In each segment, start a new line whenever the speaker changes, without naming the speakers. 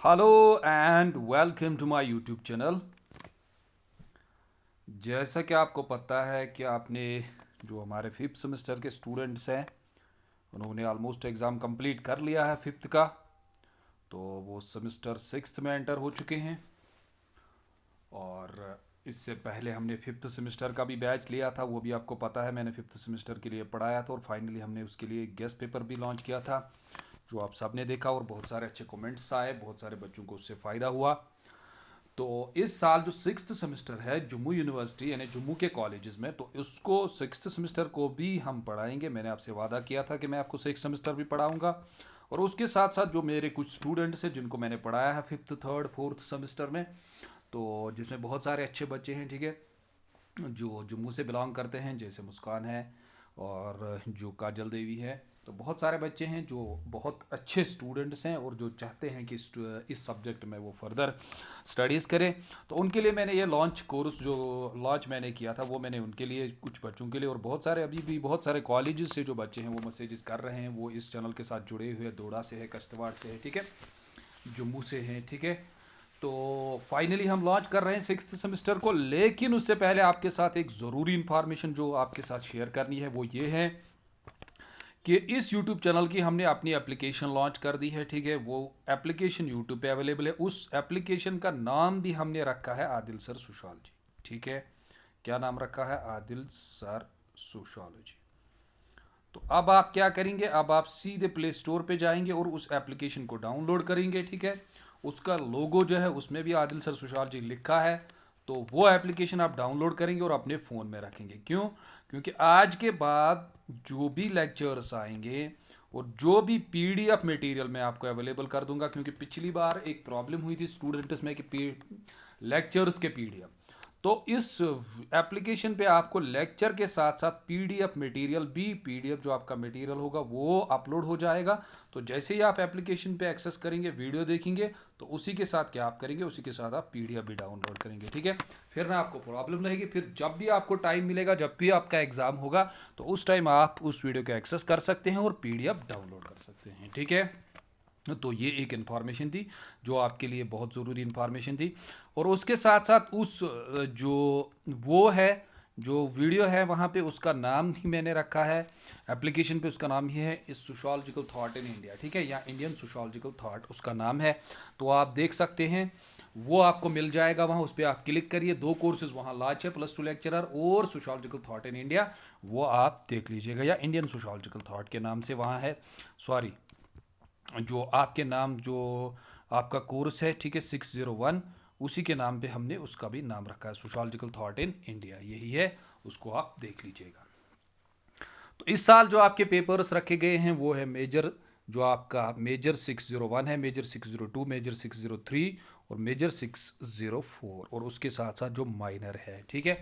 Hello and welcome to my YouTube channel. जैसा कि आपको पता है कि आपने जो हमारे फिफ्थ सेमेस्टर के स्टूडेंट्स हैं उन्होंने ऑलमोस्ट एग्ज़ाम कंप्लीट कर लिया है फिफ्थ का। तो वो सेमेस्टर सिक्स्थ में एंटर हो चुके हैं और इससे पहले हमने फिफ्थ सेमेस्टर का भी बैच लिया था, वो भी आपको पता है। मैंने फिफ्थ सेमेस्टर के लिए पढ़ाया था और फाइनली हमने उसके लिए एक गेस्ट पेपर भी लॉन्च किया था जो आप सब ने देखा और बहुत सारे अच्छे कमेंट्स आए, बहुत सारे बच्चों को उससे फ़ायदा हुआ। तो इस साल जो सिक्स्थ सेमेस्टर है जम्मू यूनिवर्सिटी यानी जम्मू के कॉलेजेस में, तो उसको सिक्स्थ सेमेस्टर को भी हम पढ़ाएंगे। मैंने आपसे वादा किया था कि मैं आपको सिक्स्थ सेमेस्टर भी पढ़ाऊंगा और उसके साथ साथ जो मेरे कुछ स्टूडेंट्स हैं जिनको मैंने पढ़ाया है फिफ्थ थर्ड फोर्थ सेमेस्टर में, तो जिसमें बहुत सारे अच्छे बच्चे हैं, ठीक है, जो जम्मू से बिलोंग करते हैं, जैसे मुस्कान है और जो काजल देवी है। तो बहुत सारे बच्चे हैं जो बहुत अच्छे स्टूडेंट्स हैं और जो चाहते हैं कि इस सब्जेक्ट में वो फर्दर स्टडीज़ करें। तो उनके लिए मैंने ये लॉन्च कोर्स जो लॉन्च मैंने किया था वो मैंने उनके लिए, कुछ बच्चों के लिए, और बहुत सारे अभी भी बहुत सारे कॉलेजेस से जो बच्चे हैं वो मैसेजेस कर रहे हैं, वो इस चैनल के साथ जुड़े हुए, दोड़ा से है, कश्तवाड़ से है, ठीक है, जम्मू से हैं, ठीक है। तो फाइनली हम लॉन्च कर रहे हैं सिक्स्थ सेमेस्टर को, लेकिन उससे पहले आपके साथ एक ज़रूरी इन्फॉर्मेशन जो आपके साथ शेयर करनी है वो ये है कि इस यूट्यूब चैनल की हमने अपनी एप्लीकेशन लॉन्च कर दी है, ठीक है। वो एप्लीकेशन यूट्यूब पे अवेलेबल है। उस एप्लीकेशन का नाम भी हमने रखा है आदिल सर सोशोलॉजी, ठीक है। क्या नाम रखा है? Adil sir sociology. तो अब आप क्या करेंगे, अब आप सीधे प्ले स्टोर पे जाएंगे और उस एप्लीकेशन को डाउनलोड करेंगे, ठीक है। उसका लोगो जो है उसमें भी आदिल सर सोशोलॉजी लिखा है। तो वो एप्लीकेशन आप डाउनलोड करेंगे और अपने फ़ोन में रखेंगे। क्यों? क्योंकि आज के बाद जो भी लेक्चर्स आएंगे और जो भी पीडीएफ मटेरियल मैं आपको अवेलेबल कर दूंगा, क्योंकि पिछली बार एक प्रॉब्लम हुई थी स्टूडेंट्स में कि लेक्चर्स के पीडीएफ, तो इस एप्लीकेशन पे आपको लेक्चर के साथ साथ पीडीएफ मटेरियल भी, पीडीएफ जो आपका मटेरियल होगा वो अपलोड हो जाएगा। तो जैसे ही आप एप्लीकेशन पे एक्सेस करेंगे, वीडियो देखेंगे, तो उसी के साथ क्या आप करेंगे, उसी के साथ आप पीडीएफ भी डाउनलोड करेंगे, ठीक है। फिर ना आपको प्रॉब्लम रहेगी। फिर जब भी आपको टाइम मिलेगा, जब भी आपका एग्जाम होगा, तो उस टाइम आप उस वीडियो का एक्सेस कर सकते हैं और पीडीएफ डाउनलोड कर सकते हैं, ठीक है। तो ये एक इन्फॉर्मेशन थी जो आपके लिए बहुत ज़रूरी इन्फॉर्मेशन थी। और उसके साथ साथ उस जो वो है, जो वीडियो है वहाँ पे उसका नाम ही मैंने रखा है एप्लीकेशन पे, उसका नाम ही है इस सोशोलॉजिकल थॉट इन इंडिया, ठीक है, या इंडियन सोशोलॉजिकल थॉट उसका नाम है। तो आप देख सकते हैं, वो आपको मिल जाएगा वहाँ, उस पर आप क्लिक करिए। दो कोर्सेज वहाँ लॉन्च है, +2 लेक्चरर और सोशोलॉजिकल थॉट इन इंडिया, वो आप देख लीजिएगा, या इंडियन सोशोलॉजिकल थॉट के नाम से वहाँ है। सॉरी, जो आपके नाम जो आपका कोर्स है, ठीक है, 601, उसी के नाम पे हमने उसका भी नाम रखा है, सोशोलॉजिकल थॉट इन इंडिया, यही है, उसको आप देख लीजिएगा। तो इस साल जो आपके पेपर्स रखे गए हैं वो है मेजर, जो आपका मेजर 601 है, मेजर 602, मेजर 603 और मेजर 604, और उसके साथ साथ जो माइनर है, ठीक है।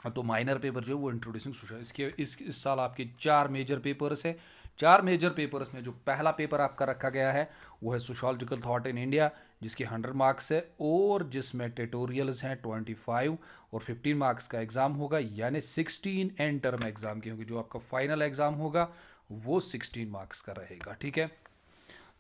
तो माइनर पेपर जो है वो इंट्रोड्यूसिंग सोशल, इसके इस साल आपके 4 मेजर पेपर्स है। 4 मेजर पेपर्स में जो पहला पेपर आपका रखा गया है वो है सोशोलॉजिकल थॉट इन इंडिया, जिसके 100 मार्क्स है और जिसमें ट्यूटोरियल्स हैं 25 और 15 मार्क्स का एग्ज़ाम होगा, यानी 16 एंड टर्म एग्ज़ाम की होगी। जो आपका फाइनल एग्ज़ाम होगा वो 16 मार्क्स का रहेगा, ठीक है।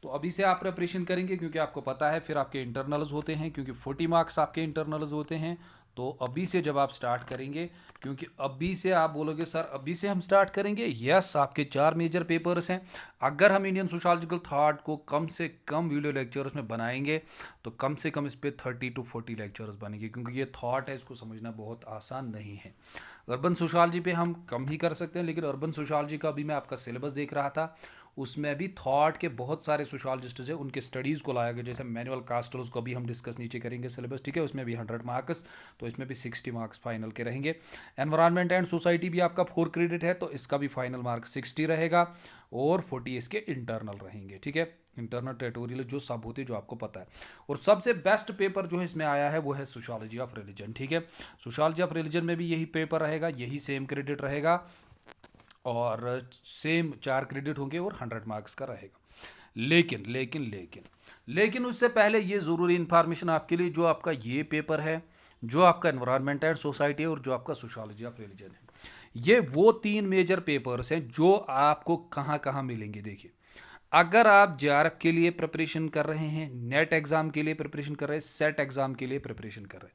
तो अभी से आप प्रिपरेशन करेंगे, क्योंकि आपको पता है फिर आपके इंटरनल्स होते हैं, क्योंकि 40 मार्क्स आपके इंटरनल्स होते हैं। तो अभी से जब आप स्टार्ट करेंगे, क्योंकि अभी से आप बोलोगे सर अभी से हम स्टार्ट करेंगे, यस, आपके 4 मेजर पेपर्स हैं। अगर हम इंडियन सोशोलॉजिकल थॉट को कम से कम वीडियो लेक्चर्स में बनाएंगे तो कम से कम इस पर 30 to 40 लेक्चर्स बनेंगे, क्योंकि ये थॉट है, इसको समझना बहुत आसान नहीं है। अर्बन सोशोलॉजी पे हम कम ही कर सकते हैं, लेकिन अर्बन सोशोलॉजी का भी मैं आपका सिलेबस देख रहा था, उसमें भी थॉट के बहुत सारे सोशोलॉजिस्ट हैं, उनके स्टडीज़ को लाया गया, जैसे मैनुअल कास्टल, उसको भी हम डिस्कस नीचे करेंगे सिलेबस, ठीक है, उसमें भी 100 मार्क्स, तो इसमें भी 60 मार्क्स फाइनल के रहेंगे। एनवायरनमेंट एंड सोसाइटी भी आपका 4 क्रेडिट है, तो इसका भी फाइनल मार्क 60 रहेगा और 40 इसके इंटरनल रहेंगे, ठीक है। इंटरनल ट्यूटोरियल जो सब होते हैं, जो आपको पता है। और सबसे बेस्ट पेपर जो है इसमें आया है वो है सोशोलॉजी ऑफ रिलीजन, ठीक है। सोशोलॉजी ऑफ रिलीजन में भी यही पेपर रहेगा, यही सेम क्रेडिट रहेगा और सेम 4 क्रेडिट होंगे और 100 मार्क्स का रहेगा। लेकिन लेकिन लेकिन लेकिन उससे पहले ये ज़रूरी इन्फॉर्मेशन आपके लिए, जो आपका ये पेपर है, जो आपका एनवायरनमेंट एंड सोसाइटी और जो आपका सोशोलॉजी ऑफ रिलीजन है, ये वो 3 मेजर पेपर्स हैं जो आपको कहाँ कहाँ मिलेंगे। देखिए, अगर आप जेआरएफ के लिए प्रिपरेशन कर रहे हैं, नेट एग्जाम के लिए प्रिपरेशन कर रहे हैं, सेट एग्जाम के लिए प्रिपरेशन कर रहे हैं,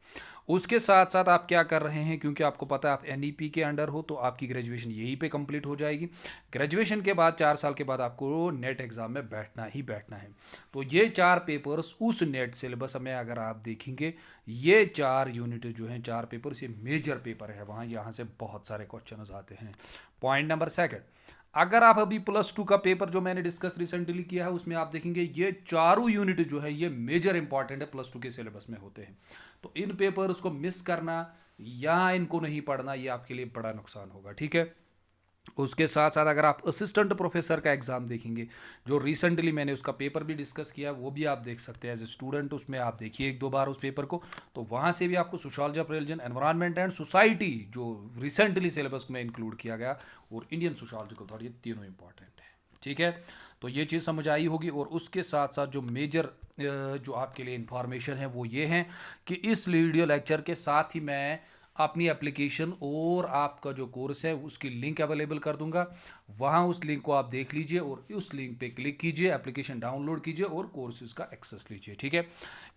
उसके साथ साथ आप क्या कर रहे हैं, क्योंकि आपको पता है आप एनईपी के अंडर हो, तो आपकी ग्रेजुएशन यहीं पे कंप्लीट हो जाएगी। ग्रेजुएशन के बाद 4 साल के बाद आपको नेट एग्जाम में बैठना ही बैठना है। तो ये 4 पेपर्स उस नेट सिलेबस में अगर आप देखेंगे, ये 4 यूनिट जो हैं, 4 पेपर्स, ये मेजर पेपर है, वहाँ यहाँ से बहुत सारे क्वेश्चन आते हैं। पॉइंट नंबर सेकंड, अगर आप अभी +2 का पेपर जो मैंने डिस्कस रिसेंटली किया है, उसमें आप देखेंगे ये चारों यूनिट जो है ये मेजर इंपॉर्टेंट है, +2 के सिलेबस में होते हैं। तो इन पेपर्स को मिस करना या इनको नहीं पढ़ना, ये आपके लिए बड़ा नुकसान होगा, ठीक है। उसके साथ साथ अगर आप असिस्टेंट प्रोफेसर का एग्जाम देखेंगे, जो रिसेंटली मैंने उसका पेपर भी डिस्कस किया, वो भी आप देख सकते हैं एज ए स्टूडेंट, उसमें आप देखिए 1-2 बार उस पेपर को, तो वहाँ से भी आपको sociology of religion, environment and society जो रिसेंटली सिलेबस में इंक्लूड किया गया, और इंडियन सोशियोलॉजिकल थॉट, ये तीनों इंपॉर्टेंट है, ठीक है। तो ये चीज़ समझ आई होगी। और उसके साथ साथ जो मेजर जो आपके लिए इंफॉर्मेशन है वो ये है कि इस वीडियो लेक्चर के साथ ही मैं अपनी एप्लीकेशन और आपका जो कोर्स है उसकी लिंक अवेलेबल कर दूंगा। वहाँ उस लिंक को आप देख लीजिए और उस लिंक पे क्लिक कीजिए, एप्लीकेशन डाउनलोड कीजिए और कोर्सेज का एक्सेस लीजिए, ठीक है।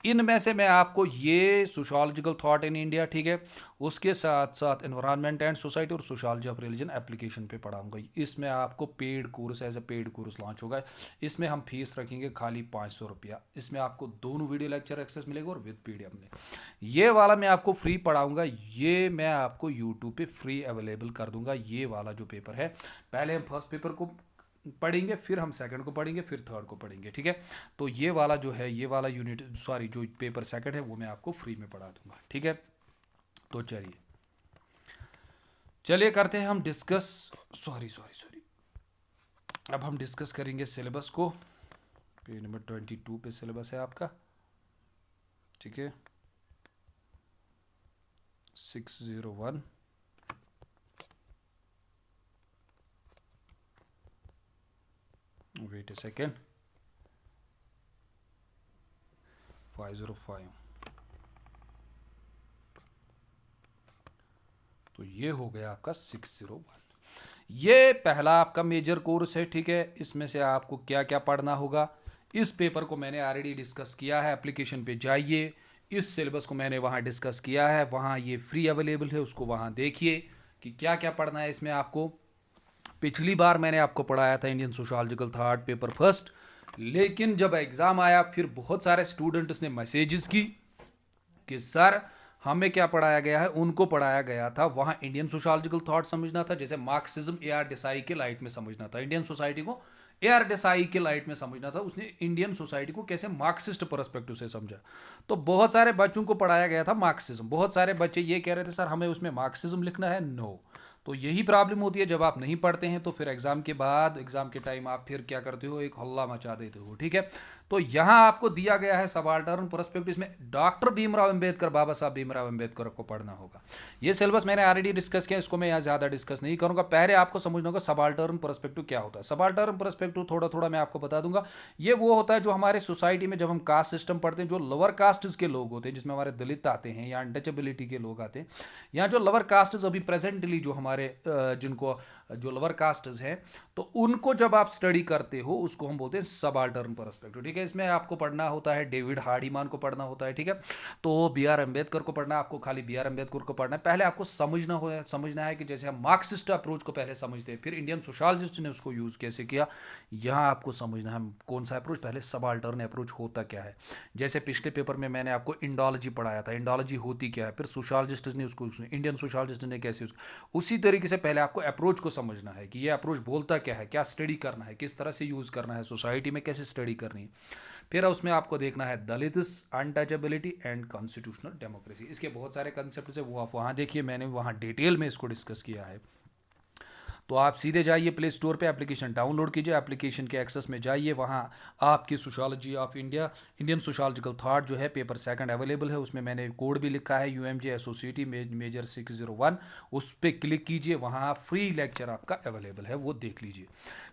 इनमें से मैं आपको ये सोशियोलॉजिकल थॉट इन इंडिया, ठीक है, उसके साथ साथ एनवायरनमेंट एंड सोसाइटी और सोशियोलॉजी ऑफ रिलीजन एप्लीकेशन पे पढ़ाऊंगा। इसमें आपको paid course, as a paid course launch होगा। इसमें हम फीस रखेंगे खाली 500 रुपया। इसमें आपको दोनों वीडियो लेक्चर एक्सेस मिलेगा और विद PDF में। ये वाला मैं आपको फ्री पढ़ाऊंगा, ये मैं आपको यूट्यूब पे फ्री अवेलेबल कर दूंगा। ये वाला जो पेपर है, पहले हम फर्स्ट पेपर को पढ़ेंगे, फिर हम सेकंड को पढ़ेंगे, फिर थर्ड को पढ़ेंगे, ठीक है। तो ये वाला जो है, ये वाला यूनिट, सॉरी, जो पेपर सेकंड है वो मैं आपको फ्री में पढ़ा दूंगा, ठीक है। तो चलिए करते हैं हम डिस्कस, सॉरी, अब हम डिस्कस करेंगे सिलेबस को। पेज नंबर 22 पे सिलेबस है आपका, ठीक है। 601, वेट ए सेकेंड, 505। तो ये हो गया आपका 601। ये पहला आपका मेजर कोर्स है, ठीक है। इसमें से आपको क्या क्या पढ़ना होगा, इस पेपर को मैंने ऑलरेडी डिस्कस किया है। एप्लीकेशन पे जाइए, इस सिलेबस को मैंने वहाँ डिस्कस किया है, वहाँ ये फ्री अवेलेबल है, उसको वहाँ देखिए कि क्या क्या पढ़ना है इसमें आपको। पिछली बार मैंने आपको पढ़ाया था Indian sociological thought paper first, लेकिन जब एग्ज़ाम आया फिर बहुत सारे स्टूडेंट्स ने मैसेजेस की कि सर हमें क्या पढ़ाया गया है। उनको पढ़ाया गया था वहाँ इंडियन सोशियोलॉजिकल थॉट समझना था, जैसे मार्क्सिज्म AR देसाई के लाइट में समझना था, इंडियन सोसाइटी को AR देसाई के लाइट में समझना था। उसने इंडियन सोसाइटी को कैसे मार्क्सिस्ट पर्सपेक्टिव से समझा। तो बहुत सारे बच्चों को पढ़ाया गया था मार्क्सिज्म। बहुत सारे बच्चे ये कह रहे थे सर हमें उसमें मार्क्सिज्म लिखना है। नो, तो यही प्रॉब्लम होती है जब आप नहीं पढ़ते हैं, तो फिर एग्जाम के बाद, एग्जाम के टाइम आप फिर क्या करते हो, एक हल्ला मचा देते हो, ठीक है। तो यहाँ आपको दिया गया है सबाल्टर्न पर्सपेक्टिव, इसमें डॉक्टर भीमराव अंबेडकर, बाबा साहब भीमराव अंबेडकर को पढ़ना होगा। ये सिलेबस मैंने ऑलरेडी डिस्कस किया, इसको मैं यहाँ ज़्यादा डिस्कस नहीं करूँगा। पहले आपको समझना होगा सबाल्टर्न पर्सपेक्टिव क्या होता है। सबाल्टर्न पर्सपेक्टिव थोड़ा थोड़ा मैं आपको बता दूंगा। ये वो होता है जो हमारे सोसाइटी में जब हम कास्ट सिस्टम पढ़ते हैं, जो लोअर कास्ट्स के लोग होते हैं, जिसमें हमारे दलित आते हैं या अनटचेबिलिटी के लोग आते हैं, या जो लोअर कास्ट्स अभी प्रेजेंटली जो हमारे जिनको जो लोअर कास्ट्स हैं, तो उनको जब आप स्टडी करते हो उसको हम बोलते हैं सबाल्टर्न पर्सपेक्टिव, ठीक है। इसमें आपको पढ़ना होता है डेविड हार्डीमान को पढ़ना होता है, ठीक है। तो BR अम्बेडकर को पढ़ना है, आपको खाली BR अम्बेडकर को पढ़ना है। पहले आपको समझना है कि जैसे हम मार्क्सिस्ट अप्रोच को पहले समझते हैं, फिर इंडियन सोशलॉजिस्ट ने उसको यूज़ कैसे किया। यहाँ आपको समझना है कौन सा अप्रोच, पहले सबाल्टर्न अप्रोच होता क्या है। जैसे पिछले पेपर में मैंने आपको इंडोलॉजी पढ़ाया था, इंडोलॉजी होती क्या है, फिर सोशलॉजिस्ट ने उसको, इंडियन सोशलॉजिस्ट ने कैसे उसी तरीके से पहले आपको अप्रोच को समझना है कि ये अप्रोच बोलता क्या है, क्या स्टडी करना है, किस तरह से यूज़ करना है, सोसाइटी में कैसे स्टडी करनी है। फिर उसमें आपको देखना है Dalits, untouchability and constitutional democracy. इसके बहुत सारे कंसेप्ट है, वो आप वहाँ देखिए, मैंने वहाँ डिटेल में इसको डिस्कस किया है। तो आप सीधे जाइए प्ले स्टोर पे, एप्लीकेशन डाउनलोड कीजिए, एप्लीकेशन के एक्सेस में जाइए, वहाँ आपकी sociology of India, Indian sociological thought जो है पेपर सेकंड अवेलेबल है। उसमें मैंने कोड भी लिखा है UMJ एसोसिएटी मेजर 601, उस पर क्लिक कीजिए, वहाँ फ्री लेक्चर आपका अवेलेबल है, वो देख लीजिए।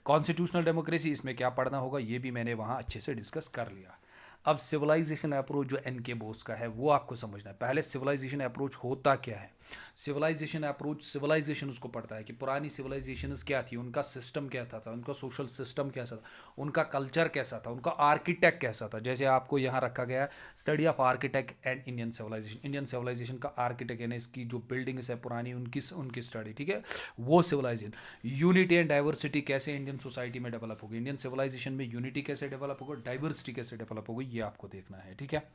कॉन्स्टिट्यूशनल डेमोक्रेसी, इसमें क्या पढ़ना होगा ये भी मैंने वहाँ अच्छे से डिस्कस कर लिया। अब सिविलाइजेशन अप्रोच जो NK बोस का है वो आपको समझना है। पहले सिविलाइजेशन अप्रोच होता क्या है, सिविलाइजेशन अप्रोच, सिविलाइजेशन उसको पढ़ता है कि पुरानी सिविलाइजेशंस क्या थी, उनका सिस्टम क्या था, उनका सोशल सिस्टम कैसा था, उनका कल्चर कैसा था, उनका आर्किटेक्ट कैसा था। जैसे आपको यहाँ रखा गया है study of architect and Indian civilisation, Indian civilisation का आर्किटेक्ट यानी इसकी जो बिल्डिंग्स है पुरानी उनकी उनकी स्टडी, ठीक है, वो सिविलाइजेशन। यूनिटी एंड डाइवर्सिटी कैसे इंडियन सोसाइटी में डेवलप होगी, इंडियन सिविलाइजेशन में यूनिटी कैसे डेवलप होगा, डाइवर्सिटी कैसे डेवलप होगी, ये आपको देखना है, ठीक है।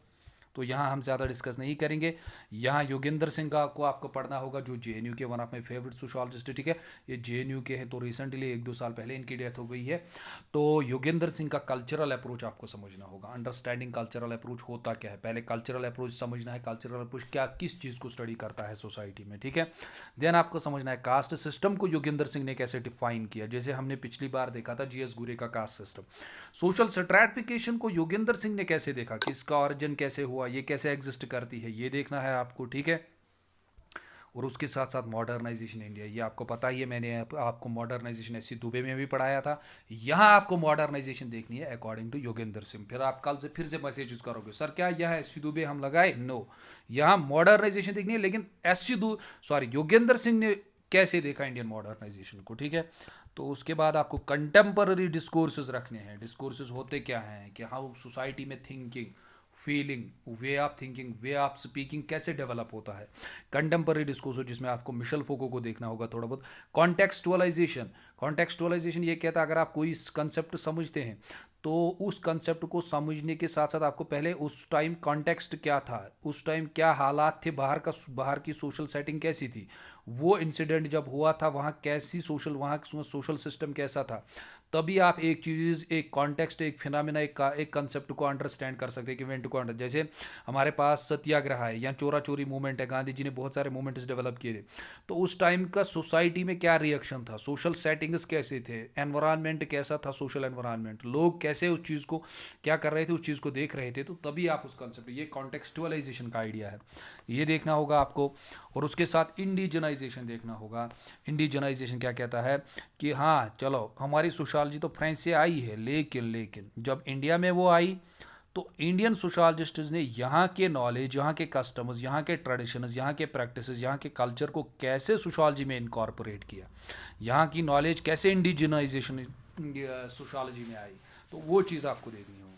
तो यहाँ हम ज़्यादा डिस्कस नहीं करेंगे। यहाँ योगेंद्र सिंह का को आपको पढ़ना होगा, जो जेएनयू के one of my favourite sociologist, ठीक है। ये जेएनयू के हैं, तो रिसेंटली 1-2 साल पहले इनकी डेथ हो गई है। तो योगेंद्र सिंह का कल्चरल अप्रोच आपको समझना होगा। अंडरस्टैंडिंग कल्चरल अप्रोच होता क्या है, पहले कल्चरल अप्रोच समझना है, कल्चरल अप्रोच क्या किस चीज़ को स्टडी करता है सोसाइटी में, ठीक है। देन आपको समझना है कास्ट सिस्टम को योगेंद्र सिंह ने कैसे डिफाइन किया, जैसे हमने पिछली बार देखा था जीएस गुरे का कास्ट सिस्टम। सोशल स्ट्रैटिफिकेशन को योगेंद्र सिंह ने कैसे देखा कि इसका ऑरिजिन कैसे हुआ, ये कैसे एग्जिस्ट करती है, ये देखना है आपको, ठीक है। और उसके साथ साथ मॉडर्नाइजेशन इंडिया, ये आपको पता ही है, मैंने आपको मॉडर्नाइजेशन एससी दुबे में भी पढ़ाया था। यहाँ आपको मॉडर्नाइजेशन देखनी है अकॉर्डिंग टू योगेंद्र सिंह। फिर आप कल से फिर से मैसेज करोगे सर क्या यहाँ एससी दुबे हम लगाए, नो, यहाँ मॉडर्नाइजेशन देखनी है, लेकिन योगेंद्र सिंह ने कैसे देखा इंडियन मॉडर्नाइजेशन को, ठीक है। तो उसके बाद आपको कंटेम्पररी डिस्कोर्सेज रखने हैं। डिस्कोर्सेज होते क्या हैं कि हाउ सोसाइटी में thinking, feeling, way of thinking, way of speaking कैसे डेवलप होता है। कंटेम्पररी डिस्कोर्स जिसमें आपको मिशेल फोको को देखना होगा थोड़ा बहुत। कॉन्टेक्सचुअलाइजेशन, कॉन्टेक्सचुअलाइजेशन ये कहता है अगर आप कोई कंसेप्ट समझते हैं तो उस कंसेप्ट को समझने के साथ साथ आपको पहले उस टाइम कॉन्टेक्स्ट क्या था, उस टाइम क्या हालात थे, बाहर की सोशल सेटिंग कैसी थी, वो इंसिडेंट जब हुआ था वहाँ कैसी सोशल, वहाँ सोशल सिस्टम कैसा था, तभी आप एक चीज़, एक कॉन्टेक्स्ट, एक फिनोमेना, एक कंसेप्ट को अंडरस्टैंड कर सकते हैं कि इवेंट को अंडर। जैसे हमारे पास सत्याग्रह है या चोरा चोरी मूवमेंट है, गांधी जी ने बहुत सारे मूवमेंट्स डेवलप किए थे, तो उस टाइम का सोसाइटी में क्या रिएक्शन था, सोशल सेटिंग्स कैसे थे, एनवायरनमेंट कैसा था, सोशल एनवायरनमेंट, लोग कैसे उस चीज़ को क्या कर रहे थे, उस चीज़ को देख रहे थे, तो तभी आप उस कंसेप्ट, ये कॉन्टेक्सचुअलाइजेशन का आइडिया है, ये देखना होगा आपको। और उसके साथ इंडिजनाइजेशन देखना होगा। इंडिजनाइजेशन क्या कहता है कि हाँ चलो हमारी सोशोलॉजी तो फ्रेंच से आई है, लेकिन जब इंडिया में वो आई तो इंडियन सोशोलॉजिस्ट्स ने यहाँ के नॉलेज, यहाँ के कस्टम्स, यहाँ के ट्रेडिशंस, यहाँ के प्रैक्टिसेस, यहाँ के कल्चर को कैसे सोशोलॉजी में इनकॉर्पोरेट किया, यहाँ की नॉलेज कैसे इंडिजनाइजेशन सोशोलॉजी में आई, तो वो चीज़ आपको देखनी होगी।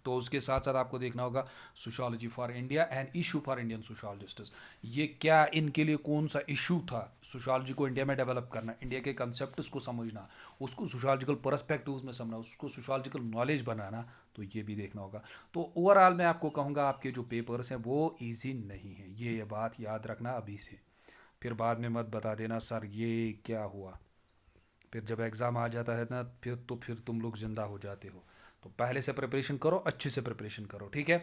तो उसके साथ साथ आपको देखना होगा sociology for India and issue for Indian sociologists, ये क्या इनके लिए कौन सा इशू था, सोशोलॉजी को इंडिया में डेवलप करना, इंडिया के कंसेप्ट्स को समझना, उसको सोशोलॉजिकल पर्सपेक्टिव्स में समझना, उसको सोशोलॉजिकल नॉलेज बनाना, तो ये भी देखना होगा। तो ओवरऑल मैं आपको कहूँगा आपके जो पेपर्स हैं वो ईजी नहीं है, ये बात याद रखना अभी से, फिर बाद में मत बता देना सर ये क्या हुआ, फिर जब एग्ज़ाम आ जाता है ना फिर तुम लोग ज़िंदा हो जाते हो। तो पहले से प्रिपरेशन करो, अच्छे से प्रिपरेशन करो, ठीक है।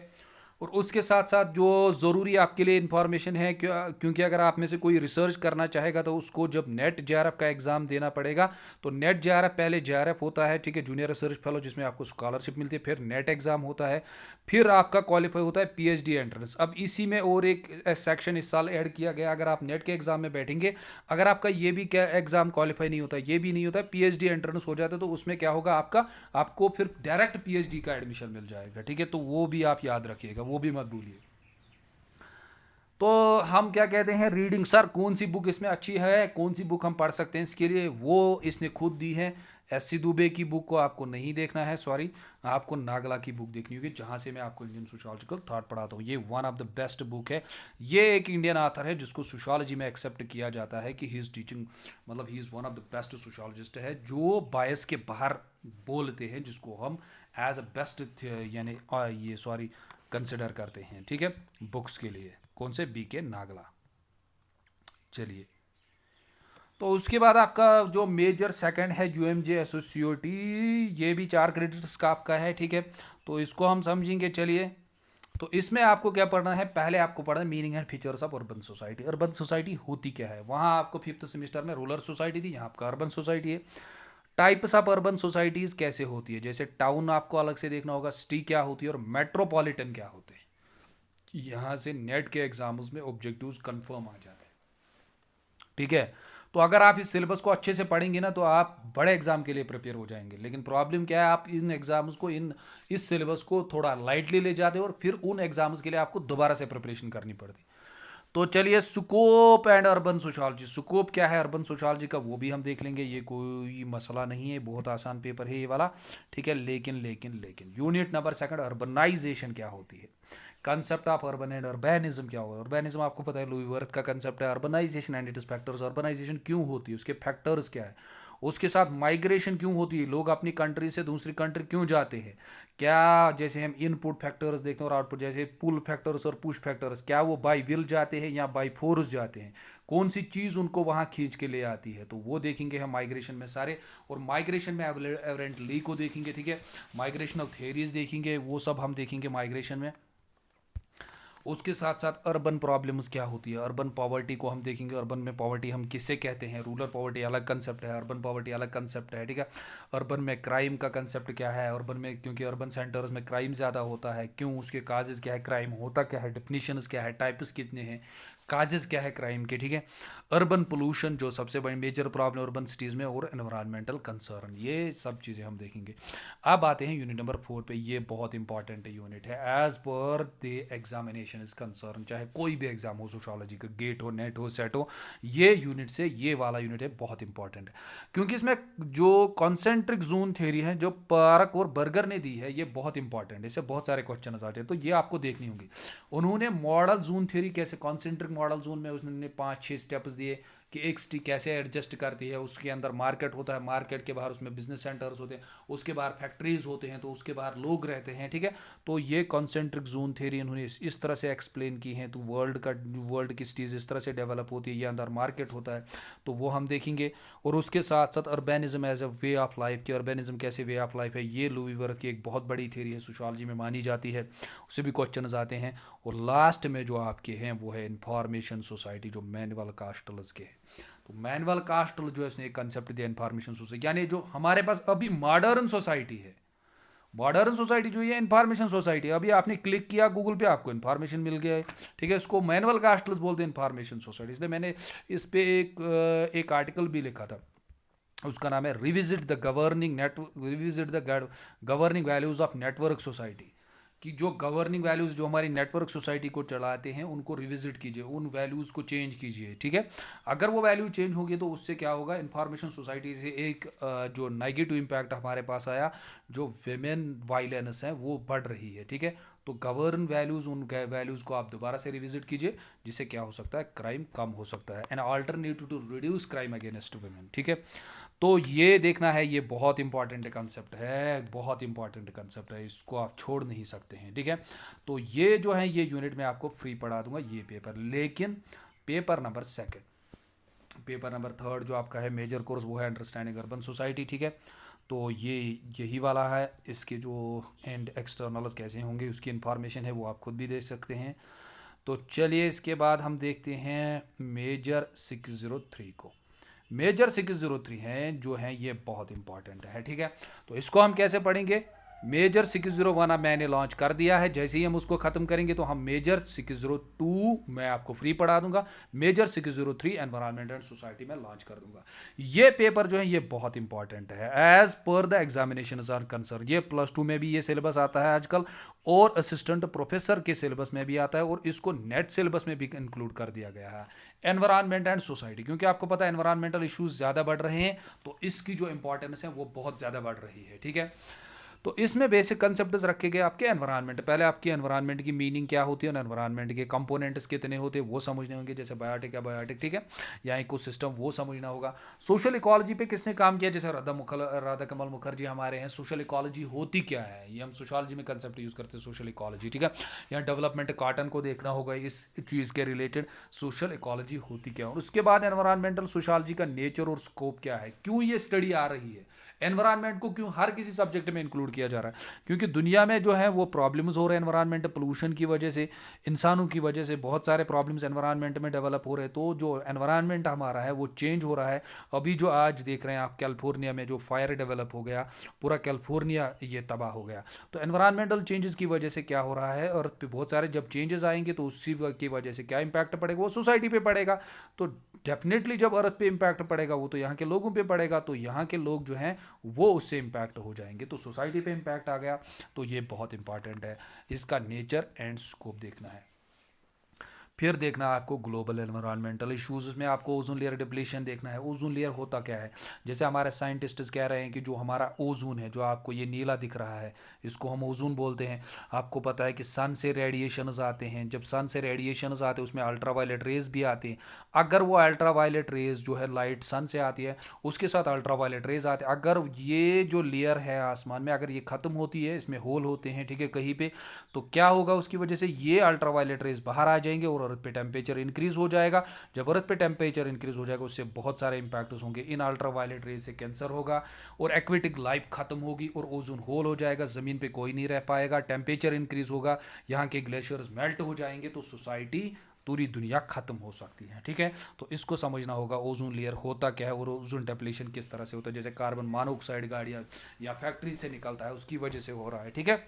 और उसके साथ साथ जो ज़रूरी आपके लिए इन्फॉर्मेशन है, क्योंकि अगर आप में से कोई रिसर्च करना चाहेगा तो उसको जब नेट जेआरएफ का एग्ज़ाम देना पड़ेगा, तो नेट जेआरएफ पहले जेआरएफ होता है, ठीक है, जूनियर रिसर्च फेलो, जिसमें आपको स्कॉलरशिप मिलती है, फिर नेट एग्ज़ाम होता है, फिर आपका क्वालिफाई होता है पीएचडी एंट्रेंस। अब इसी में और एक सेक्शन इस साल ऐड किया गया, अगर आप नेट के एग्ज़ाम में बैठेंगे, अगर आपका ये भी क्या एग्ज़ाम क्वालिफाई नहीं होता, ये भी नहीं होता, पीएचडी एंट्रेंस हो जाता है, तो उसमें क्या होगा आपको फिर डायरेक्ट पीएचडी का एडमिशन मिल जाएगा, ठीक है। तो वो भी आप याद रखिएगा, वो भी मत भूलिए। तो हम क्या कहते हैं रीडिंग, सर कौन सी बुक इसमें अच्छी है, कौन सी बुक हम पढ़ सकते हैं इसके लिए, वो इसने खुद दी है। एससी दुबे की बुक को आपको नहीं देखना है, सॉरी, आपको नागला की बुक देखनी होगी, जहाँ से मैं आपको इंडियन सोशोलॉजिकल थॉट पढ़ाता हूँ। ये one of the best book है। ये एक इंडियन आथर है जिसको सोशोलॉजी में एक्सेप्ट किया जाता है कि ही इज़ टीचिंग, मतलब he is one of the best sociologist है, जो बायस के बाहर बोलते हैं, जिसको हम एज अ बेस्ट यानी कंसिडर करते हैं, ठीक है, बुक्स के लिए। कौन से? बीके नागला। चलिए, तो उसके बाद आपका जो मेजर सेकंड है यूएमजे एसोसिएटी, ये भी 4 क्रेडिट्स का आपका है, ठीक है। तो इसको हम समझेंगे। चलिए, तो इसमें आपको क्या पढ़ना है, पहले आपको पढ़ना है meaning and features of urban society. Urban society होती क्या है, वहाँ आपको 5th सेमेस्टर में रूरल सोसाइटी थी, यहाँ आपका अर्बन सोसाइटी है। टाइप्स ऑफ अर्बन सोसाइटीज़ कैसे होती है, जैसे टाउन आपको अलग से देखना होगा, सिटी क्या होती है, और मेट्रोपॉलिटन क्या होते हैं। यहाँ से नेट के एग्जाम्स में ऑब्जेक्टिव्स कंफर्म आ जाते हैं, ठीक है। तो अगर आप इस सिलेबस को अच्छे से पढ़ेंगे ना, तो आप बड़े एग्जाम के लिए प्रिपेयर हो जाएंगे। लेकिन प्रॉब्लम क्या है, आप इन एग्जाम्स को, इस सिलेबस को थोड़ा लाइटली ले जाते हो, और फिर उन एग्जाम्स के लिए आपको दोबारा से प्रिपरेशन करनी पड़ती। तो चलिए scope and urban sociology, scope क्या है अर्बन सोशियोलॉजी का वो भी हम देख लेंगे, ये कोई मसला नहीं है, बहुत आसान पेपर है ये वाला, ठीक है। लेकिन यूनिट नंबर सेकंड, अर्बनाइजेशन क्या होती है, concept of urban and urbanism क्या होगा। अर्बेनिज्म आपको पता है लुई वर्थ का कंसेप्ट है, urbanisation and its factors, urbanisation क्यों होती है, उसके फैक्टर्स क्या है, उसके साथ माइग्रेशन क्यों होती है, लोग अपनी कंट्री से दूसरी कंट्री क्यों जाते हैं, क्या जैसे हम इनपुट फैक्टर्स देखते हैं और आउटपुट, जैसे पुल फैक्टर्स और पुश फैक्टर्स, क्या वो बाई विल जाते हैं या बाई फोर्स जाते हैं, कौन सी चीज़ उनको वहाँ खींच के ले आती है, तो वो देखेंगे हम माइग्रेशन में सारे। और माइग्रेशन में एवरेंट ली को देखेंगे, ठीक है, माइग्रेशनल थेरीज देखेंगे, वो सब हम देखेंगे माइग्रेशन में। उसके साथ साथ अर्बन प्रॉब्लम्स क्या होती है, अर्बन पॉवर्टी को हम देखेंगे, अर्बन में पॉवर्टी हम किससे कहते हैं, रूरल पॉवर्टी अलग कंसेप्ट है, अर्बन पॉवर्टी अलग कंसेप्ट है, ठीक है। अर्बन में क्राइम का कंसेप्ट क्या है, अर्बन में क्योंकि अर्बन सेंटर्स में क्राइम ज़्यादा होता है, क्यों, उसके काजेज़ क्या है, क्राइम होता क्या है, डेफिनेशंस क्या है, टाइप्स कितने हैं, काजेज़ क्या है क्राइम के, ठीक है। अर्बन पोल्यूशन जो सबसे बड़ी मेजर प्रॉब्लम अर्बन सिटीज़ में, और एनवायरमेंटल कंसर्न, ये सब चीज़ें हम देखेंगे। अब आते हैं यूनिट नंबर 4 पे, ये बहुत इंपॉर्टेंट यूनिट है as per the examination is concern, चाहे कोई भी एग्जाम हो, सोशियोलॉजी का गेट हो, नेट हो, सेट हो, ये यूनिट से ये वाला यूनिट है बहुत इंपॉर्टेंट है, क्योंकि इसमें जो कॉन्सेंट्रिक जोन थ्योरी है जो पार्क और बर्गर ने दी है, ये बहुत इंपॉर्टेंट है, इससे बहुत सारे क्वेश्चन आते हैं, तो ये आपको देखनी होगी। उन्होंने मॉडल जोन थ्योरी कैसे, कॉन्सेंट्रिक मॉडल जोन में उसने 5-6 स्टेप्स दिए कि एक सिटी कैसे एडजस्ट करती है, उसके अंदर मार्केट होता है, मार्केट के बाहर उसमें बिजनेस सेंटर्स होते हैं, उसके बाहर फैक्ट्रीज होते हैं, तो उसके बाहर लोग रहते हैं, ठीक है। तो ये कॉन्सेंट्रिक जोन थ्योरी इन्होंने इस तरह से एक्सप्लेन की है, तो वर्ल्ड की सिटीज़ इस तरह से डेवलप होती है, ये अंदर मार्केट होता है, तो वो हम देखेंगे। और उसके साथ साथ urbanism as a way of life, कि अर्बेनिज्म कैसे वे ऑफ लाइफ है, ये लुई वर्थ की एक बहुत बड़ी थ्योरी है, सोशियोलॉजी में मानी जाती है, उससे भी क्वेश्चन आते हैं। और लास्ट में जो आपके हैं वो है इंफॉर्मेशन सोसाइटी, जो मैनुअल कास्टल्स के हैं। तो मैनुअल कास्टल जो है उसने एक कंसेप्ट दिया इंफॉर्मेशन सोसाइटी, यानी जो हमारे पास अभी मॉडर्न सोसाइटी है, मॉडर्न सोसाइटी जो ये इंफॉर्मेशन सोसाइटी है, अभी आपने क्लिक किया गूगल पे आपको इंफॉर्मेशन मिल गया है, ठीक है, इसको मैनुअल कास्टल्स बोलते हैं इंफॉर्मेशन सोसाइटी। इसलिए मैंने इस पे एक आर्टिकल भी लिखा था, उसका नाम है revisit the governing values of network society, कि जो गवर्निंग वैल्यूज़ जो हमारी नेटवर्क सोसाइटी को चलाते हैं उनको रिविजिट कीजिए, उन वैल्यूज़ को चेंज कीजिए, ठीक है। अगर वो वैल्यू चेंज होगी तो उससे क्या होगा, इंफॉर्मेशन सोसाइटी से एक जो नेगेटिव इम्पैक्ट हमारे पास आया, जो विमेन वायलेंस है वो बढ़ रही है, ठीक है। तो गवर्न वैल्यूज़, उन वैल्यूज़ को आप दोबारा से रिविजिट कीजिए, जिससे क्या हो सकता है, क्राइम कम हो सकता है, an alternative to reduce crime against women, ठीक है। तो ये देखना है, ये बहुत इंपॉर्टेंट कंसेप्ट है, बहुत इंपॉर्टेंट कंसेप्ट है, इसको आप छोड़ नहीं सकते हैं, ठीक है। तो ये जो है ये यूनिट में आपको फ्री पढ़ा दूंगा ये पेपर, लेकिन paper number second, paper number third जो आपका है मेजर कोर्स, वो है अंडरस्टैंडिंग अर्बन सोसाइटी, ठीक है। तो ये यही वाला है, इसके जो एंड एक्सटर्नल्स कैसे होंगे उसकी इन्फॉर्मेशन है वो आप खुद भी देख सकते हैं। तो चलिए इसके बाद हम देखते हैं मेजर 603 को। मेजर 603 हैं जो हैं ये बहुत इंपॉर्टेंट है, ठीक है। तो इसको हम कैसे पढ़ेंगे, मेजर 601 अब मैंने लॉन्च कर दिया है, जैसे ही हम उसको खत्म करेंगे तो हम मेजर 602 मैं आपको फ्री पढ़ा दूंगा, मेजर 603 एनवायरनमेंट एंड सोसाइटी में लॉन्च कर दूंगा। ये पेपर जो है ये बहुत इंपॉर्टेंट है as per the examination are concern, ये +2 में भी ये सिलेबस आता है आजकल, और असिस्टेंट प्रोफेसर के सिलेबस में भी आता है, और इसको नेट सिलेबस में भी इंक्लूड कर दिया गया है, एनवायरनमेंट एंड सोसाइटी, क्योंकि आपको पता है एनवायरनमेंटल इश्यूज ज़्यादा बढ़ रहे हैं, तो इसकी जो इंपॉर्टेंस है वो बहुत ज़्यादा बढ़ रही है, ठीक है। तो इसमें बेसिक कंसेप्ट्स रखे गए आपके एनवायरनमेंट, पहले आपकी एनवायरनमेंट की मीनिंग क्या होती है और एनवायरनमेंट के कंपोनेंट्स कितने होते हैं वो समझने होंगे, जैसे बायोटिक है बायोटिक, ठीक है, या इकोसिस्टम वो समझना होगा। सोशल इकोलॉजी पे किसने काम किया, जैसे राधा कमल मुखर्जी हमारे हैं, सोशल इकोलॉजी होती क्या है, ये हम सोशोलॉजी में कंसेप्ट यूज़ करते हैं सोशल इकोलॉजी, ठीक है। यहाँ डेवलपमेंट कॉटन को देखना होगा, इस चीज़ के रिलेटेड सोशल इकोलॉजी होती क्या है, और उसके बाद एनवायरनमेंटल सोशोलॉजी का नेचर और स्कोप क्या है, क्यों ये स्टडी आ रही है, एनवायरनमेंट को क्यों हर किसी सब्जेक्ट में इंक्लूड किया जा रहा है, क्योंकि दुनिया में जो है वो प्रॉब्लम्स हो रहे हैं एनवायरनमेंट पोल्यूशन की वजह से, इंसानों की वजह से बहुत सारे प्रॉब्लम्स एनवायरनमेंट में डेवलप हो रहे हैं, तो जो एनवायरनमेंट हमारा है वो चेंज हो रहा है। अभी जो आज देख रहे हैं आप कैलिफोर्निया में जो फायर डेवलप हो गया, पूरा कैलिफोर्निया ये तबाह हो गया, तो एनवायरनमेंटल चेंजेस की वजह से क्या हो रहा है, और बहुत सारे जब चेंजेस आएंगे तो उसी की वजह से क्या इंपैक्ट पड़ेगा, वो सोसाइटी पे पड़ेगा। तो डेफिनेटली जब अर्थ पे इंपैक्ट पड़ेगा वो तो यहाँ के लोगों पे पड़ेगा, तो यहाँ के लोग जो हैं वो उससे इंपैक्ट हो जाएंगे, तो सोसाइटी पे इंपैक्ट आ गया, तो ये बहुत इंपॉर्टेंट है, इसका नेचर एंड स्कोप देखना है। फिर देखना है आपको ग्लोबल एनवायरमेंटल इश्यूज में, आपको ओजोन लेयर डिप्लीशन देखना है। ओजोन लेयर होता क्या है, जैसे हमारे साइंटिस्ट्स कह रहे हैं कि जो हमारा ओजोन है, जो आपको ये नीला दिख रहा है, इसको हम ओजोन बोलते हैं। आपको पता है कि सन से रेडिएशंस आते हैं, जब सन से रेडिएशंस आते हैं उसमें अल्ट्रावायलेट रेज भी आती हैं। अगर वो अल्ट्रावायलेट रेज जो है लाइट सन से आती है, उसके साथ अल्ट्रावायलेट रेज आते हैं, अगर ये जो लेयर है आसमान में अगर ये ख़त्म होती है, इसमें होल होते हैं, ठीक है, कहीं पे, तो क्या होगा, उसकी वजह से ये अल्ट्रावायलेट रेज बाहर आ जाएंगे और अर्थ पे टेम्परेचर इंक्रीज हो जाएगा। जब अर्थ पे टेम्परेचर इंक्रीज हो जाएगा उससे बहुत सारे इंपैक्ट्स होंगे। इन अल्ट्रावायलेट रेज से कैंसर होगा और एक्वेटिक लाइफ खत्म होगी और ओजोन होल हो जाएगा, ज़मीन पे कोई नहीं रह पाएगा, टेम्परेचर इंक्रीज होगा, यहाँ के ग्लेशियर्स मेल्ट हो जाएंगे, तो सोसाइटी पूरी दुनिया खत्म हो सकती है, ठीक है। तो इसको समझना होगा ओजोन लेयर होता क्या है और ओजोन डिप्लीशन किस तरह से होता है। जैसे कार्बन मोनोऑक्साइड गाड़ियाँ या फैक्ट्री से निकलता है, उसकी वजह से हो रहा है, ठीक है।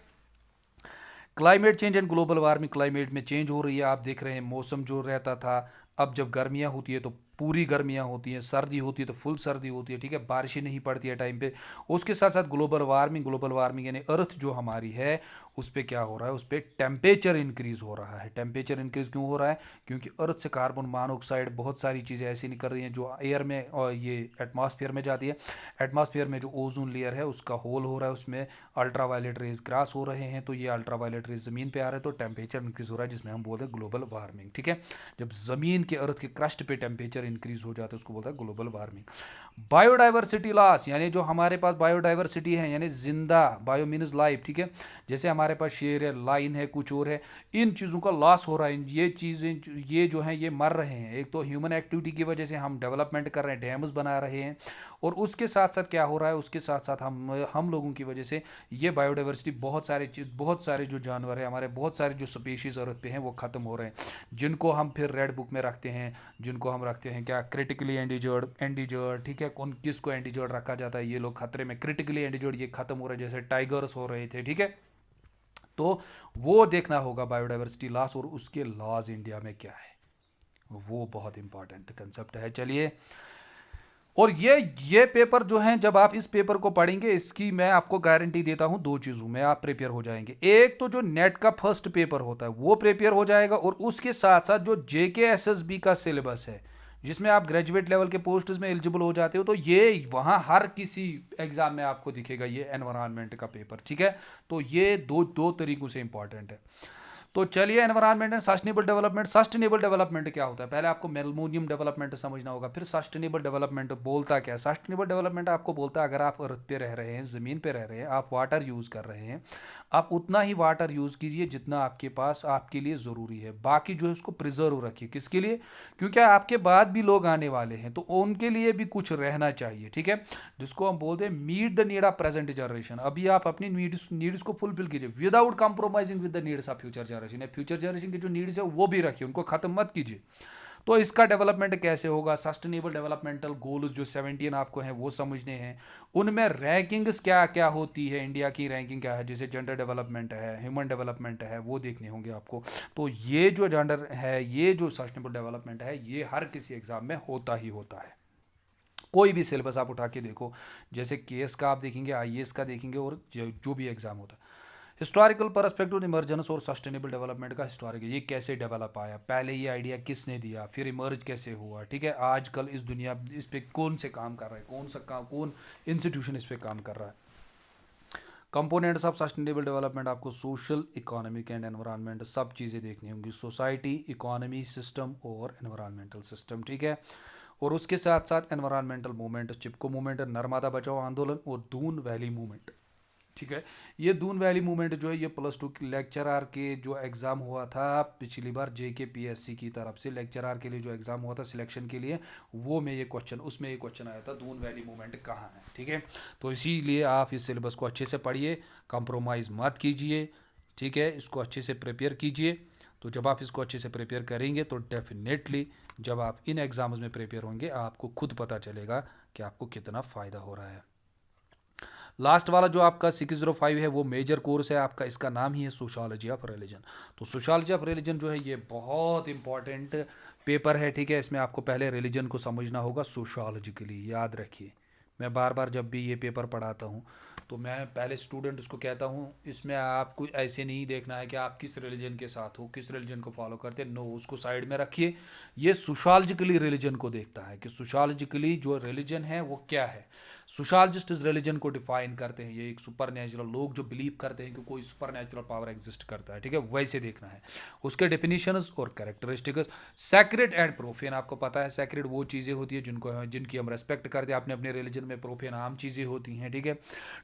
Climate change and global warming, climate में चेंज हो रही है, आप देख रहे हैं मौसम जो रहता था, अब जब गर्मियाँ होती है तो पूरी गर्मियाँ होती हैं, सर्दी होती है तो फुल सर्दी होती है, ठीक है, बारिशें नहीं पड़ती है टाइम पे। उसके साथ साथ ग्लोबल वार्मिंग यानी अर्थ जो हमारी है उस पर क्या हो रहा है, उस पर टेम्परेचर इंक्रीज हो रहा है। टेम्परेचर इंक्रीज क्यों हो रहा है, क्योंकि अर्थ से कार्बन मोनोऑक्साइड बहुत सारी चीज़ें ऐसी निकल रही हैं जो एयर में और ये एटमॉस्फेयर में जाती है। एटमॉस्फेयर में जो ओजोन लेयर है उसका होल हो रहा है, उसमें अल्ट्रावायलेट रेज क्रॉस हो रहे हैं, तो ये अल्ट्रावायलेट रेज ज़मीन पे आ रहे हैं, तो टेम्परेचर इंक्रीज हो रहा है, जिसमें हम बोलते हैं ग्लोबल वार्मिंग, ठीक है। जब ज़मीन के अर्थ के क्रस्ट पे टेम्परेचर इंक्रीज हो जाता है उसको बोलता है ग्लोबल वार्मिंग। बायोडाइवर्सिटी लॉस, यानी जो हमारे पास बायोडाइवर्सिटी है, यानी जिंदा, बायो मीन्स लाइफ, ठीक है, जैसे हमारे पास शेर है, लाइन है, कुछ और है, इन चीज़ों का लॉस हो रहा है। ये चीज़ें ये जो हैं ये मर रहे हैं। एक तो ह्यूमन एक्टिविटी की वजह से हम डेवलपमेंट कर रहे हैं, डैम्स बना रहे हैं, और उसके साथ साथ क्या हो रहा है, उसके साथ साथ हम लोगों की वजह से ये बायोडाइवर्सिटी, बहुत सारे जो जानवर है हमारे, बहुत सारे जो स्पीशीज़ अर्थ पे हैं वो ख़त्म हो रहे हैं, जिनको हम फिर रेड बुक में रखते हैं, जिनको हम रखते हैं क्या, क्रिटिकली एंडिजर्ड, ठीक है। कौन किसको एंडिजर्ड रखा जाता है, ये लोग खतरे में, क्रिटिकली एंडिजर्ड ये खत्म हो रहे हैं, जैसे टाइगर्स हो रहे थे, ठीक है। तो वो देखना होगा बायोडाइवर्सिटी लॉस और उसके लॉज इंडिया में क्या है, वो बहुत इंपॉर्टेंट कंसेप्ट है। चलिए, और ये पेपर जो है, जब आप इस पेपर को पढ़ेंगे, इसकी मैं आपको गारंटी देता हूं, दो चीज़ों में आप प्रिपेयर हो जाएंगे। एक तो जो नेट का फर्स्ट पेपर होता है वो प्रिपेयर हो जाएगा, और उसके साथ साथ जो JKSSB का सिलेबस है, जिसमें आप ग्रेजुएट लेवल के पोस्ट में एलिजिबल हो जाते हो, तो ये वहाँ हर किसी एग्जाम में आपको दिखेगा ये एनवायरनमेंट का पेपर, ठीक है। तो ये दो दो तरीकों से इंपॉर्टेंट है। तो चलिए, environment and sustainable development. Sustainable development क्या होता है, पहले आपको मिलेनियम डेवलपमेंट समझना होगा, फिर सस्टेनेबल डेवलपमेंट बोलता क्या है। सस्टेनेबल डेवलपमेंट आपको बोलता है, अगर आप अर्थ पे रह रहे हैं, ज़मीन पे रह रहे हैं, आप वाटर यूज़ कर रहे हैं, आप उतना ही वाटर यूज़ कीजिए जितना आपके पास आपके लिए ज़रूरी है, बाकी जो है उसको प्रिजर्व रखिए। किसके लिए, क्योंकि आपके बाद भी लोग आने वाले हैं, तो उनके लिए भी कुछ रहना चाहिए, ठीक है, जिसको हम बोलते हैं meet the need of present generation. अभी आप अपनी नीड्स को फुलफिल कीजिए without compromising with the needs of future generation. Future generation की जो नीड्स है वो भी रखिए, उनको खत्म मत कीजिए। तो इसका डेवलपमेंट कैसे होगा, सस्टेनेबल डेवलपमेंटल गोल्स जो 17 आपको हैं वो समझने हैं, उनमें रैंकिंग्स क्या क्या होती है, इंडिया की रैंकिंग क्या है, जैसे जेंडर डेवलपमेंट है, ह्यूमन डेवलपमेंट है, वो देखने होंगे आपको। तो ये जो जेंडर है, ये जो सस्टेनेबल डेवलपमेंट है, ये हर किसी एग्जाम में होता ही होता है। कोई भी सिलेबस आप उठा के देखो, जैसे केएस का आप देखेंगे, आईएएस का देखेंगे, और जो भी एग्जाम होता है। हिस्टोरिकल परस्पेक्टिव, इमर्जेंस और सस्टेनेबल डेवलपमेंट का हिस्टोरिकल, ये कैसे डेवलप आया, पहले ये आइडिया किसने दिया, फिर इमर्ज कैसे हुआ, ठीक है, आजकल इस दुनिया इस पे कौन से काम कर रहा है, कौन इंस्टीट्यूशन इस पे काम कर रहा है। कंपोनेंट्स ऑफ सस्टेनेबल डेवलपमेंट, आपको सोशल, इकोनॉमिक एंड एनवायरनमेंट सब चीज़ें देखनी होंगी, सोसाइटी, इकोनॉमी सिस्टम और एनवायरनमेंटल सिस्टम, ठीक है। और उसके साथ साथ एनवायरनमेंटल मूवमेंट, चिपको मूवमेंट, नर्मदा बचाओ आंदोलन और दून वैली मूवमेंट, ठीक है। ये दून वैली मूवमेंट जो है, ये +2 लेक्चरर के जो एग्ज़ाम हुआ था पिछली बार JKPSC की तरफ से, लेक्चरर के लिए जो एग्ज़ाम हुआ था सिलेक्शन के लिए, वो में ये क्वेश्चन, उसमें ये क्वेश्चन आया था, दून वैली मूवमेंट कहाँ है, ठीक है। तो इसीलिए आप इस सिलेबस को अच्छे से पढ़िए, कंप्रोमाइज़ मत कीजिए, ठीक है, इसको अच्छे से प्रिपेयर कीजिए। तो जब आप इसको अच्छे से प्रिपेयर करेंगे तो डेफिनेटली जब आप इन एग्ज़ाम्स में प्रिपेयर होंगे, आपको खुद पता चलेगा कि आपको कितना फ़ायदा हो रहा है। लास्ट वाला जो आपका 605 है वो मेजर कोर्स है आपका, इसका नाम ही है सोशियोलॉजी ऑफ रिलीजन। तो सोशियोलॉजी ऑफ रिलीजन जो है ये बहुत इंपॉर्टेंट पेपर है, ठीक है। इसमें आपको पहले रिलीजन को समझना होगा सोशियोलॉजिकली, याद रखिए, मैं बार बार जब भी ये पेपर पढ़ाता हूँ तो मैं पहले स्टूडेंट्स को कहता हूँ इसमें आपको ऐसे नहीं देखना है कि आप किस रिलीजन के साथ हो, किस रिलीजन को फॉलो करते हैं, नो, उसको साइड में रखिए। ये सोशियोलॉजिकली रिलीजन को देखता है कि सोशियोलॉजिकली जो रिलीजन है वो क्या है। सोशियोलॉजिस्ट इस रिलीजन को डिफाइन करते हैं, ये एक सुपर नेचुरल, लोग जो बिलीव करते हैं कि कोई सुपर नेचुरल पावर एग्जिस्ट करता है, ठीक है, वैसे देखना है। उसके डेफिनेशंस और कैरेक्टरिस्टिक्स। सैक्रेड एंड प्रोफेन, आपको पता है सैक्रेड वो चीज़ें होती है जिनकी हम रेस्पेक्ट करते हैं अपने अपने रिलीजन में, प्रोफेन आम चीज़ें होती हैं, ठीक है।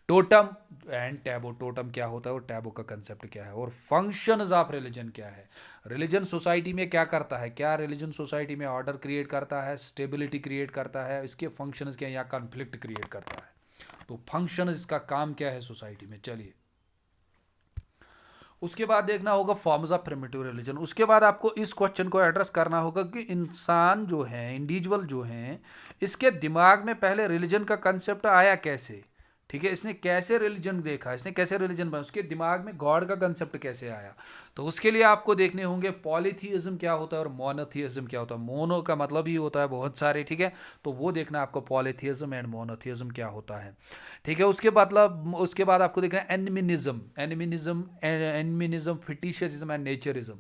टोटम एंड टैबो, टोटम क्या होता है और टैबो का कंसेप्ट क्या है, और फंक्शंस ऑफ रिलीजन क्या है। रिलीजन सोसाइटी में क्या करता है, क्या रिलीजन सोसाइटी में ऑर्डर क्रिएट करता है, स्टेबिलिटी क्रिएट करता है, इसके फंक्शंस क्या है, या कॉन्फ्लिक्ट क्रिएट करता है। तो फंक्शन इसका काम क्या है सोसाइटी में। चलिए उसके बाद देखना होगा फॉर्म्स ऑफ प्रिमिटिव रिलीजन। उसके बाद आपको इस क्वेश्चन को एड्रेस करना होगा कि इंसान जो है, इंडिविजुअल जो है, इसके दिमाग में पहले रिलीजन का कंसेप्ट आया कैसे, ठीक है, इसने कैसे रिलीजन देखा, इसने कैसे रिलीजन बना, उसके दिमाग में गॉड का कंसेप्ट कैसे आया। तो उसके लिए आपको देखने होंगे पॉलीथीइज्म क्या होता है और मोनोथीइज्म क्या होता है। मोनो का मतलब ही होता है बहुत सारे, ठीक है, तो वो देखना आपको पॉलीथीइज्म एंड मोनोथीइज्म क्या होता है, ठीक है। उसके बाद आपको देखना है एनिमिनिज्म, फिटिशियसिज्म एंड नेचरिज्म।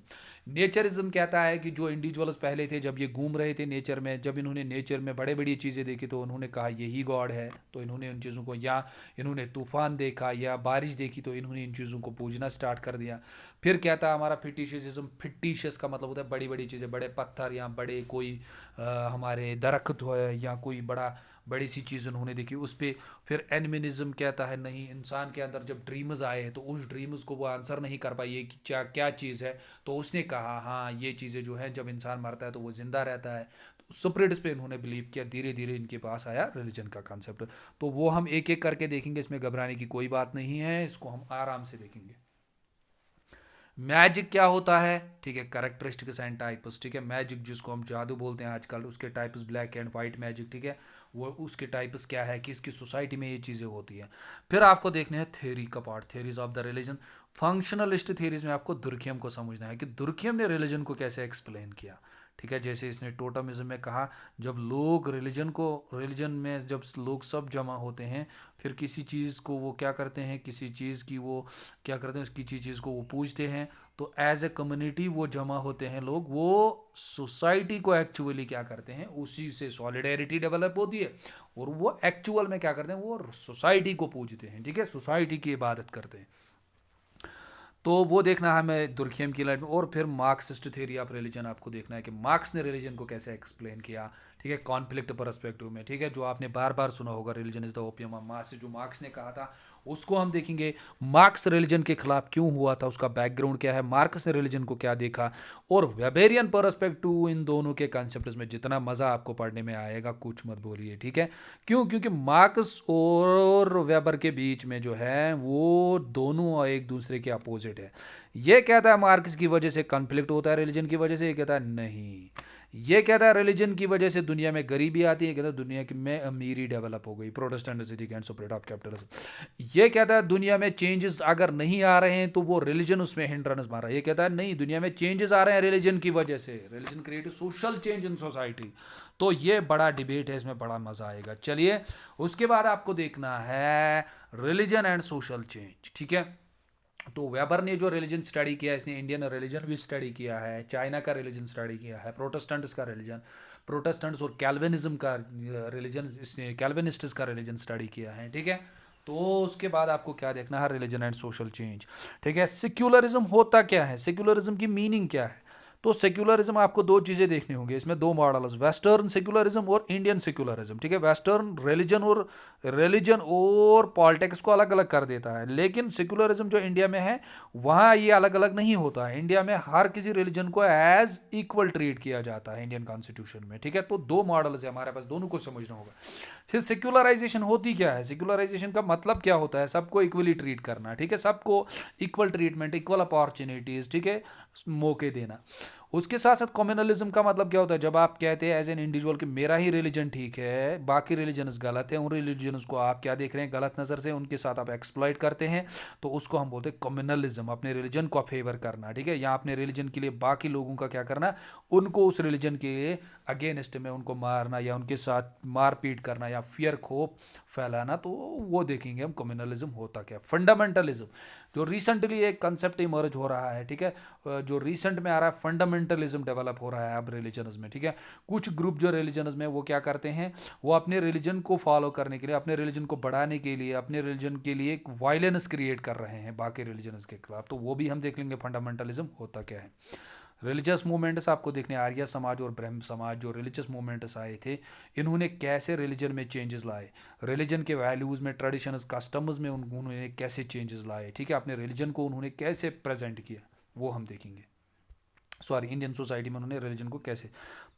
नेचरिज्म कहता है कि जो इंडिविजुअल्स पहले थे, जब ये घूम रहे थे नेचर में, जब इन्होंने नेचर में बड़े बड़ी चीज़ें देखी तो उन्होंने कहा यही गॉड है, तो इन्होंने उन चीज़ों को, या इन्होंने तूफान देखा या बारिश देखी तो इन्होंने इन चीज़ों को पूजना स्टार्ट कर दिया। फिर क्या था हमारा फिटिशियसिज्म। फिटिशियस का मतलब होता है बड़ी बड़ी चीज़ें, बड़े पत्थर या बड़े कोई हमारे दरख्त हो या कोई बड़ी सी चीज़ उन्होंने देखी उस पर। फिर एनिमिनिज्म कहता है नहीं, इंसान के अंदर जब ड्रीम्स आए तो उस ड्रीम्स को वो आंसर नहीं कर पाई कि क्या चीज़ है, तो उसने कहा हाँ ये चीज़ें जो है जब इंसान मरता है तो वो जिंदा रहता है। तो स्पिरिट्स पे इन्होंने बिलीव किया, धीरे धीरे इनके पास आया रिलीजन का कॉन्सेप्ट। तो वो हम एक एक करके देखेंगे, इसमें घबराने की कोई बात नहीं है, इसको हम आराम से देखेंगे। मैजिक क्या होता है, ठीक है, कैरेक्टरिस्टिक्स एंड टाइप्स, ठीक है। मैजिक जिसको हम जादू बोलते हैं आजकल, उसके types black and white magic, ठीक है, वो उसके टाइप्स क्या है कि इसकी सोसाइटी में ये चीज़ें होती हैं। फिर आपको देखना है थ्योरी का part, theories of the religion. Functionalist theories में आपको दुर्खियम को समझना है कि दुर्खियम ने रिलीजन को कैसे एक्सप्लेन किया, ठीक है। जैसे इसने टोटमिज्म में कहा, जब लोग रिलीजन में जब लोग सब जमा होते हैं, फिर किसी चीज़ को वो क्या करते हैं, किसी चीज़ की वो क्या करते हैं, किसी चीज़ को वो पूजते हैं, तो एज ए कम्युनिटी वो जमा होते हैं लोग, वो सोसाइटी को एक्चुअली क्या करते हैं, उसी से सॉलिडेरिटी डेवलप होती है और वो एक्चुअल में क्या करते हैं, वो सोसाइटी को पूजते हैं, ठीक है, सोसाइटी की इबादत करते हैं। तो वो देखना है हमें दुर्खियम की लाइट में। और फिर मार्क्सिस्ट थ्योरी ऑफ रिलीजन आपको देखना है कि मार्क्स ने रिलीजन को कैसे एक्सप्लेन किया, ठीक है, कॉन्फ्लिक्ट परस्पेक्टिव में, ठीक है, जो आपने बार बार सुना होगा religion is the opium of mass, जो मार्क्स ने कहा था उसको हम देखेंगे। मार्क्स रिलीजन के खिलाफ क्यों हुआ था, उसका बैकग्राउंड क्या है, मार्क्स ने रिलीजन को क्या देखा, और वेबेरियन परस्पेक्टिव, इन दोनों के कॉन्सेप्ट्स में जितना मज़ा आपको पढ़ने में आएगा कुछ मत बोलिए, ठीक है। क्यों, क्योंकि मार्क्स और वेबर के बीच में जो है वो दोनों एक दूसरे के अपोजिट है। ये कहता है मार्क्स की वजह से कॉन्फ्लिक्ट होता है रिलीजन की वजह से, ये कहता है नहीं, ये कहता है रिलीजन की वजह से दुनिया में गरीबी आती है, कहता है दुनिया में अमीरी डेवलप हो गई, Protestantism and spirit of capitalism. ये कहता है दुनिया में चेंजेस अगर नहीं आ रहे हैं तो वो रिलीजन उसमें हिंड्रेंस मार रहा है। ये कहता है नहीं, दुनिया में चेंजेस आ रहे हैं रिलीजन की वजह से, religion create social change in society. तो ये बड़ा डिबेट है, इसमें बड़ा मजा आएगा। चलिए उसके बाद आपको देखना है रिलीजन एंड सोशल चेंज, ठीक है। तो वेबर ने जो रिलीजन स्टडी किया, इसने इंडियन रिलीजन भी स्टडी किया है, चाइना का रिलीजन स्टडी किया है, प्रोटेस्टेंट्स का रिलीजन, प्रोटेस्टेंट्स और कैल्विनिज्म का रिलीजन, इसने कैल्विनिस्ट्स का रिलीजन स्टडी किया है, ठीक है। तो उसके बाद आपको क्या देखना है, रिलीजन एंड सोशल चेंज, ठीक है। सेक्युलरिज्म होता क्या है, सेक्युलरिज्म की मीनिंग क्या है। तो सेक्युलरिज्म आपको दो चीज़ें देखनी होंगी, इसमें दो मॉडल्स, वेस्टर्न सेक्युलरिज्म और इंडियन सेक्युलरिज्म, ठीक है। वेस्टर्न रिलीजन और पॉलिटिक्स को अलग अलग कर देता है, लेकिन सेक्युलरिज्म जो इंडिया में है वहाँ ये अलग अलग नहीं होता है। इंडिया में हर किसी रिलीजन को एज इक्वल ट्रीट किया जाता है इंडियन कॉन्स्टिट्यूशन में, ठीक है। तो दो मॉडल्स है हमारे पास, दोनों को समझना होगा। फिर सेक्युलराइजेशन होती क्या है, सेक्युलराइजेशन का मतलब क्या होता है, सबको इक्वली ट्रीट करना, ठीक है, सबको इक्वल ट्रीटमेंट, इक्वल अपॉर्चुनिटीज, ठीक है, मौके देना। उसके साथ साथ कम्युनलिज्म का मतलब क्या होता है, जब आप कहते हैं एज एन इंडिविजुअल कि मेरा ही रिलीजन ठीक है, बाकी रिलीजन्स गलत है, उन रिलीजन्स को आप क्या देख रहे हैं गलत नज़र से, उनके साथ आप एक्सप्लॉइट करते हैं, तो उसको हम बोलते हैं कम्युनलिज्म। अपने रिलीजन को फेवर करना, ठीक है, या अपने रिलीजन के लिए बाकी लोगों का क्या करना, उनको उस रिलीजन के अगेंस्ट में उनको मारना या उनके साथ मारपीट करना या फियर खोप फैलाना, तो वो देखेंगे हम कम्युनलिज्म होता क्या। फंडामेंटलिज्म जो रिसेंटली एक कंसेप्ट इमर्ज हो रहा है, ठीक है, जो रिसेंट में आ रहा है, फंडामेंटलिज्म डेवलप हो रहा है अब रिलीजन्स में, ठीक है। कुछ ग्रुप जो रिलीजन्स में वो क्या करते हैं, वो अपने रिलीजन को फॉलो करने के लिए, अपने रिलीजन को बढ़ाने के लिए, अपने रिलीजन के लिए एक वायलेंस क्रिएट कर रहे हैं बाकी रिलीजन्स के खिलाफ, तो वो भी हम देख लेंगे फंडामेंटलिज्म होता क्या है। रिलीजियस मूवमेंट्स आपको देखने, आर्य समाज और ब्रह्म समाज जो रिलीजियस मूवमेंट्स आए थे, इन्होंने कैसे रिलीजन में चेंजेस लाए, रिलीजन के वैल्यूज़ में, ट्रेडिशंस, कस्टम्स में उन्होंने कैसे चेंजेस लाए, ठीक है, अपने रिलीजन को उन्होंने कैसे प्रेजेंट किया, वो हम देखेंगे। सॉरी, इंडियन सोसाइटी में उन्होंने रिलीजन को कैसे।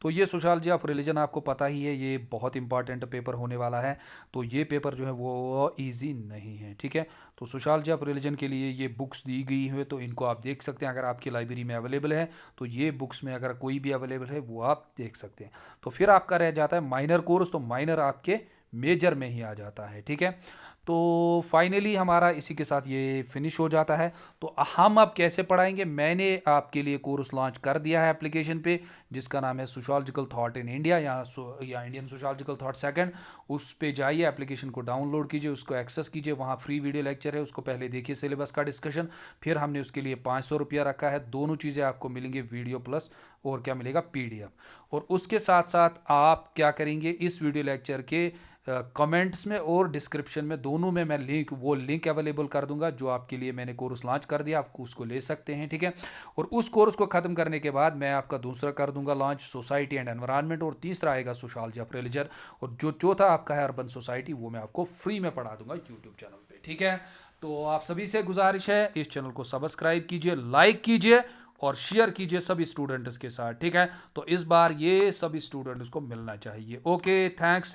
तो ये सोशोलॉजी ऑफ रिलीजन आपको पता ही है, ये बहुत इंपॉर्टेंट पेपर होने वाला है, तो ये पेपर जो है वो इजी नहीं है, ठीक है। तो सोशोलॉजी ऑफ रिलीजन के लिए ये बुक्स दी गई है, तो इनको आप देख सकते हैं, अगर आपकी लाइब्रेरी में अवेलेबल है तो ये बुक्स में अगर कोई भी अवेलेबल है वो आप देख सकते हैं। तो फिर आपका रह जाता है माइनर कोर्स, तो माइनर आपके मेजर में ही आ जाता है, ठीक है। तो फाइनली हमारा इसी के साथ ये फिनिश हो जाता है। तो हम अब कैसे पढ़ाएंगे, मैंने आपके लिए कोर्स लॉन्च कर दिया है एप्लीकेशन पे, जिसका नाम है सोशोलॉजिकल थॉट इन इंडिया या इंडियन सोशोलॉजिकल थॉट सेकंड। उस पे जाइए, एप्लीकेशन को डाउनलोड कीजिए, उसको एक्सेस कीजिए, वहाँ फ्री वीडियो लेक्चर है, उसको पहले देखिए, सिलेबस का डिस्कशन, फिर हमने उसके लिए 500 रुपया रखा है। दोनों चीज़ें आपको मिलेंगी, वीडियो प्लस और क्या मिलेगा, PDF। और उसके साथ साथ आप क्या करेंगे, इस वीडियो लेक्चर के कमेंट्स में और डिस्क्रिप्शन में, दोनों में मैं लिंक अवेलेबल कर दूंगा, जो आपके लिए मैंने कोर्स लॉन्च कर दिया, आप उसको ले सकते हैं, ठीक है। और उस कोर्स को ख़त्म करने के बाद मैं आपका दूसरा कर दूंगा लॉन्च, सोसाइटी एंड एनवायरनमेंट, और तीसरा आएगा सोशोलॉजी ऑफ रिलीजन, और जो चौथा आपका है अर्बन सोसाइटी, वो मैं आपको फ्री में पढ़ा दूंगा यूट्यूब चैनल पर, ठीक है। तो आप सभी से गुजारिश है, इस चैनल को सब्सक्राइब कीजिए, लाइक कीजिए और शेयर कीजिए सभी स्टूडेंट्स के साथ, ठीक है। तो इस बार ये सभी स्टूडेंट्स को मिलना चाहिए। Okay, thanks.